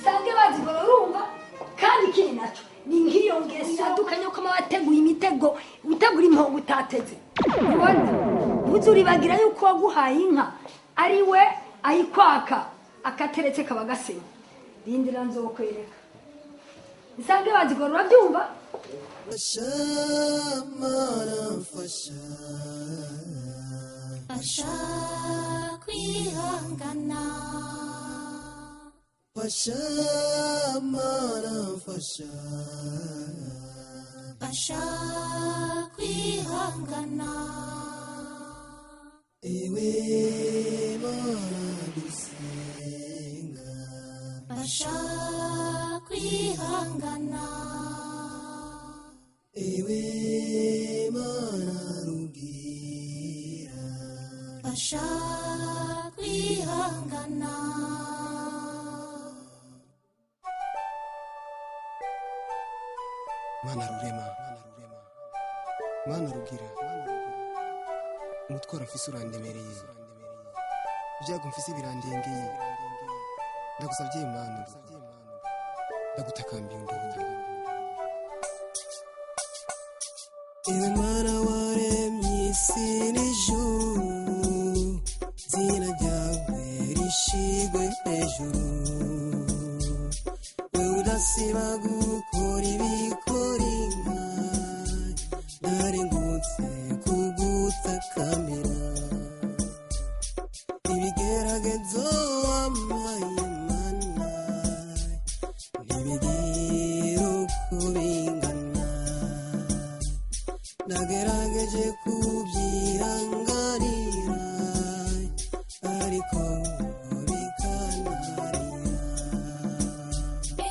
sange bazigora urumva kandi ikindi nacyo ni nk'iyo ngeso yadukanye ko wateguye imitego utegura impongo utateze ubona ntuzuribagira yuko waguhaye inka ari we ayikwaka akateretse kaba gasenya rindira nzokwereka sange bazigora urabyumva Fasha kwihangana Fasha mana fasha Fasha kwihangana Ewe mana dusenga Fasha kwihangana Ewe mana rugira Fasha kwihangana Mana rurema Mana rugira umutwaro mfise urandemereye ibyago mfise birandengeye ndagusabye Mana ndagutakambiye ndumva Ewe Mana waremye isi n'ijuru zina ryawe rishigwe hejuru wewe udasiba gukora ibikora inka narengutse kugutakamira ibigeragezo wampaye Mana ntibigira uko bingana nagerageje kubyirangarira ariko bikananira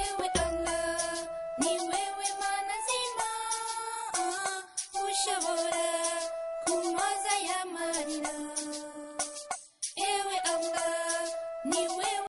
Ewe Allah ni wewe Mana zima ushobora kumaza y'amarira